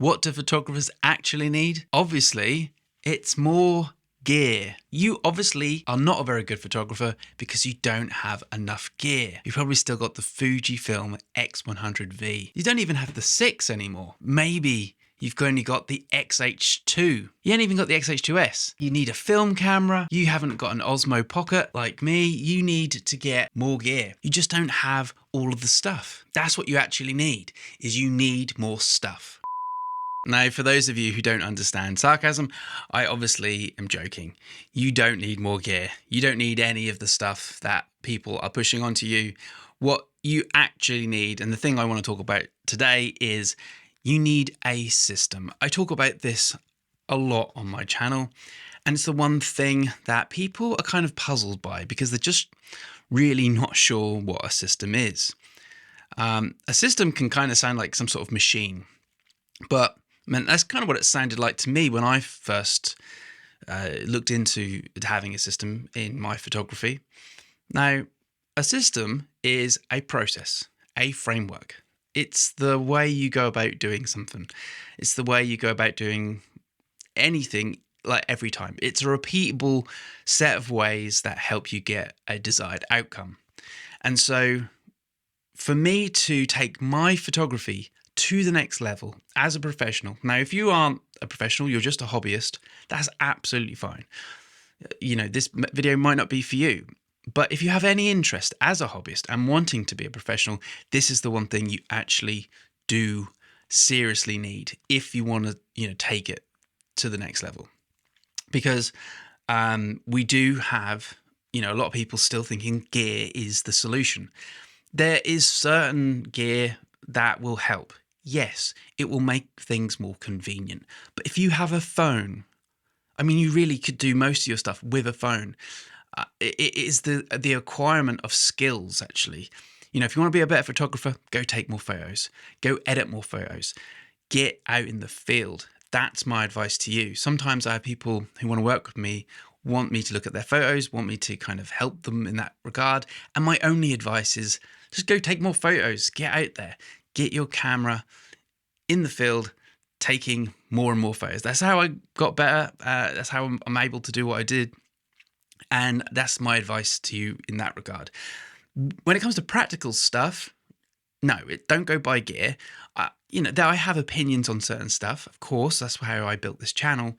What do photographers actually need? Obviously, it's more gear. You obviously are not a very good photographer because you don't have enough gear. You've probably still got the Fujifilm X100V. You don't even have the 6 anymore. Maybe you've only got the XH2. You ain't even got the XH2S. You need a film camera. You haven't got an Osmo Pocket like me. You need to get more gear. You just don't have all of the stuff. That's what you actually need, is you need more stuff. Now, for those of you who don't understand sarcasm, I obviously am joking. You don't need more gear. You don't need any of the stuff that people are pushing onto you. What you actually need, and the thing I want to talk about today, is you need a system. I talk about this a lot on my channel, and it's the one thing that people are kind of puzzled by because they're just really not sure what a system is. A system can kind of sound like some sort of machine, but that's kind of what it sounded like to me when I first looked into having a system in my photography. Now, a system is a process, a framework. It's the way you go about doing something. It's the way you go about doing anything, like every time. It's a repeatable set of ways that help you get a desired outcome. And so for me to take my photography to the next level as a professional. Now, if you aren't a professional, you're just a hobbyist, that's absolutely fine. You know, this video might not be for you, but if you have any interest as a hobbyist and wanting to be a professional, this is the one thing you actually do seriously need if you want to, take it to the next level. Because we do have, a lot of people still thinking gear is the solution. There is certain gear that will help. Yes, it will make things more convenient. But if you have a phone, you really could do most of your stuff with a phone. It is the acquirement of skills, actually. If you want to be a better photographer, go take more photos. Go edit more photos. Get out in the field. That's my advice to you. Sometimes I have people who want to work with me, want me to look at their photos, want me to kind of help them in that regard. And my only advice is just go take more photos. Get out there. Get your camera in the field, taking more and more photos. That's how I got better. That's how I'm able to do what I did. And that's my advice to you in that regard. When it comes to practical stuff, no, don't go buy gear. I have opinions on certain stuff. Of course, that's how I built this channel.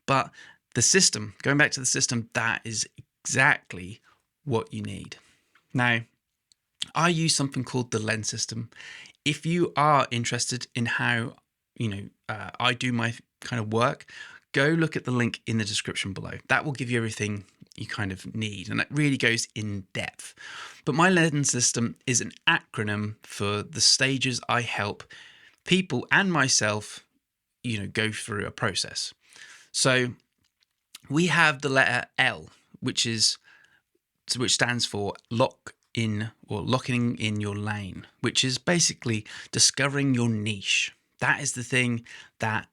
But the system, going back to the system, that is exactly what you need. Now, I use something called the lens system. If you are interested in how, I do my kind of work, go look at the link in the description below. That will give you everything you kind of need, and it really goes in depth. But my lens system is an acronym for the stages I help people and myself, go through a process. So we have the letter L, which stands for locking in your lane, which is basically discovering your niche. That is the thing that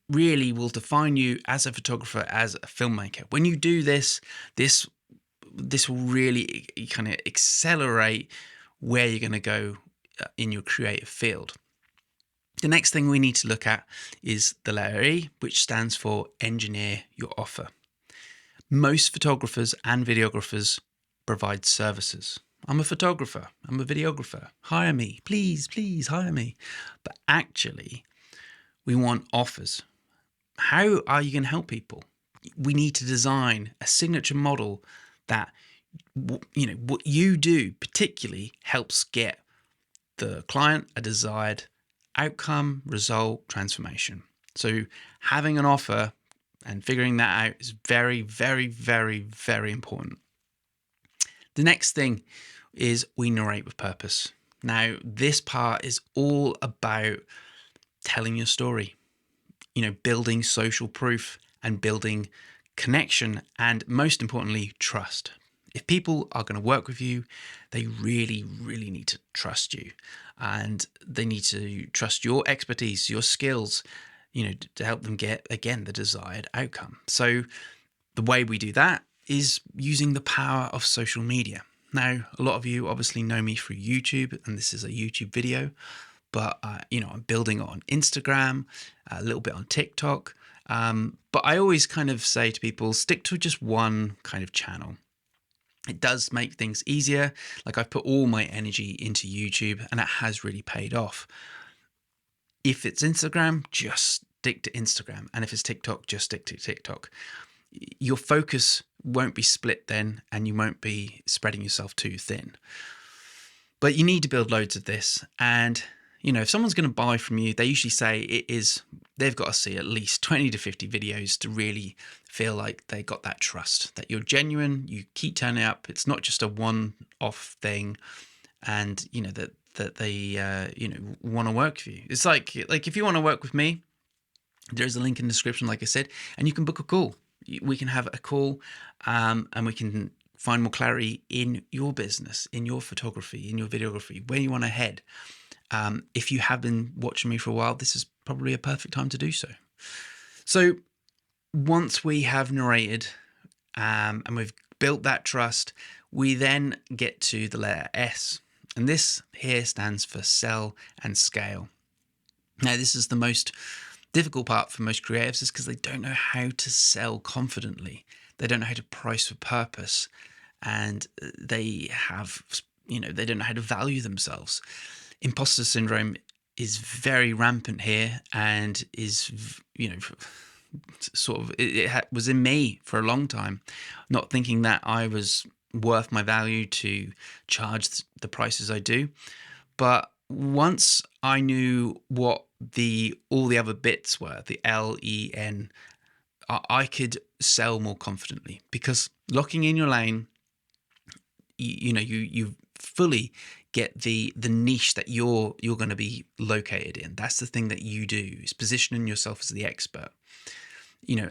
really will define you as a photographer, as a filmmaker. When you do this will really kind of accelerate where you're going to go in your creative field. The next thing we need to look at is the letter E, which stands for engineer your offer. Most photographers and videographers provide services. I'm a photographer. I'm a videographer. Hire me. Please hire me. But actually, we want offers. How are you going to help people? We need to design a signature model that, what you do particularly helps get the client a desired outcome, result, transformation. So having an offer and figuring that out is very, very, very, very important. The next thing is we narrate with purpose. Now, this part is all about telling your story, building social proof and building connection, and most importantly, trust. If people are going to work with you, they really, really need to trust you, and they need to trust your expertise, your skills, to help them get, again, the desired outcome. So the way we do that is using the power of social media. Now, a lot of you obviously know me through YouTube, and this is a YouTube video, but I'm building it on Instagram, a little bit on TikTok. But I always kind of say to people, stick to just one kind of channel. It does make things easier. Like, I've put all my energy into YouTube, and it has really paid off. If it's Instagram, just stick to Instagram. And if it's TikTok, just stick to TikTok. Your focus won't be split then, and you won't be spreading yourself too thin. But you need to build loads of this. And, if someone's going to buy from you, they usually say they've got to see at least 20 to 50 videos to really feel like they got that trust, that you're genuine, you keep turning up. It's not just a one-off thing, and, that they, want to work with you. It's like if you want to work with me, there's a link in the description, like I said, and you can book a call. We can have a call, and we can find more clarity in your business, in your photography, in your videography, where you want to head. If you have been watching me for a while, this is probably a perfect time to do so. So once we have narrated, and we've built that trust, we then get to the letter S. And this here stands for sell and scale. Now, this is the most difficult part for most creatives, is because they don't know how to sell confidently. They don't know how to price with purpose, and they don't know how to value themselves. Imposter syndrome is very rampant here, and is, it was in me for a long time, not thinking that I was worth my value to charge the prices I do. But once I knew what all the other bits were, the LEN, I could sell more confidently, because locking in your lane, you fully get the niche that you're going to be located in. That's the thing that you do, is positioning yourself as the expert.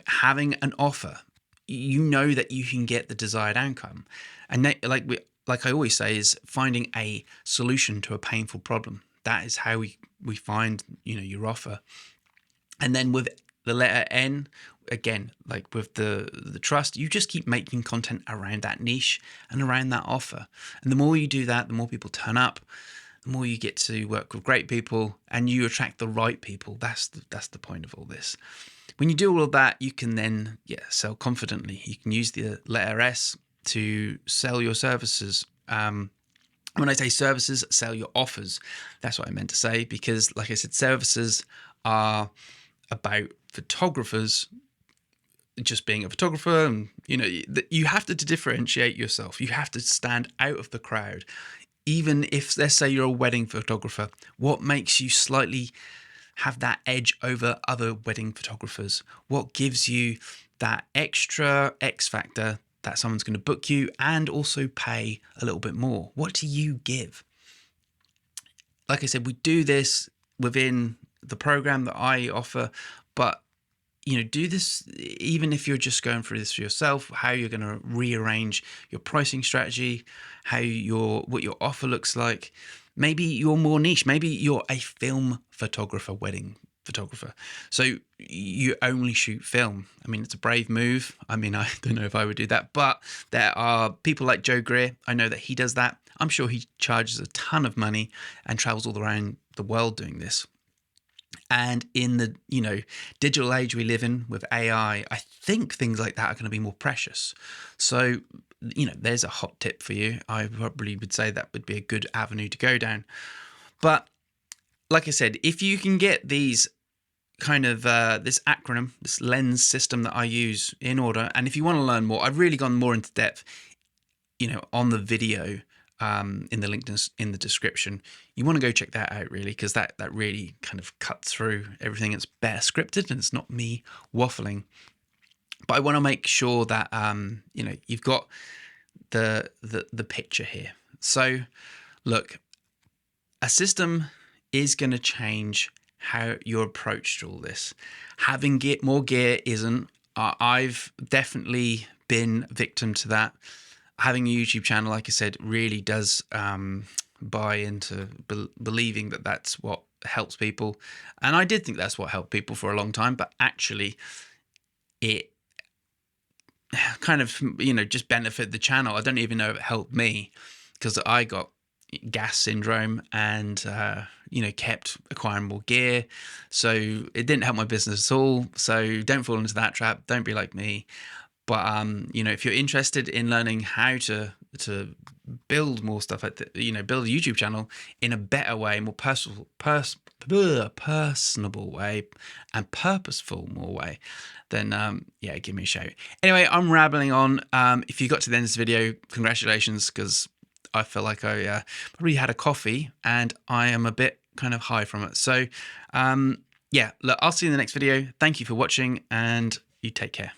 Having an offer, that you can get the desired outcome. And like I always say, is finding a solution to a painful problem. That is how we find, your offer. And then with the letter N, again, like with the trust, you just keep making content around that niche and around that offer. And the more you do that, the more people turn up, the more you get to work with great people, and you attract the right people. That's the point of all this. When you do all of that, you can then sell confidently. You can use the letter S to sell your services. When I say services, sell your offers. That's what I meant to say, because, like I said, services are about photographers just being a photographer, and you have to differentiate yourself. You have to stand out of the crowd. Even if, let's say, you're a wedding photographer, what makes you slightly have that edge over other wedding photographers? What gives you that extra X factor that someone's going to book you and also pay a little bit more? What do you give? Like I said, we do this within the program that I offer, but do this even if you're just going through this for yourself, how you're going to rearrange your pricing strategy, what your offer looks like. Maybe you're more niche. Maybe you're a film photographer, wedding photographer. So you only shoot film. I mean, it's a brave move. I mean, I don't know if I would do that, but there are people like Joe Greer. I know that he does that. I'm sure he charges a ton of money and travels all around the world doing this. And in the, digital age we live in with AI, I think things like that are going to be more precious. So, there's a hot tip for you. I probably would say that would be a good avenue to go down. But like I said, if you can get these kind of this acronym, this lens system that I use in order, and if you want to learn more, I've really gone more into depth, on the video, in the link in the description. You want to go check that out, really, because that really kind of cuts through everything. It's better scripted, and it's not me waffling. But I want to make sure that you've got the picture here. So look, a system is going to change how you're approached to all this. Having more gear isn't. I've definitely been victim to that. Having a YouTube channel, like I said, really does buy into believing that that's what helps people. And I did think that's what helped people for a long time, but actually it kind of, just benefited the channel. I don't even know if it helped me, because I got gas syndrome and kept acquiring more gear, so it didn't help my business at all. So don't fall into that trap. Don't be like me. But if you're interested in learning how to build more stuff, build a YouTube channel in a better way, more personable way, and purposeful more way, then give me a shout. Anyway, I'm rambling on. If you got to the end of this video, congratulations, because I feel like I probably had a coffee and I am a bit kind of high from it. So look, I'll see you in the next video. Thank you for watching, and you take care.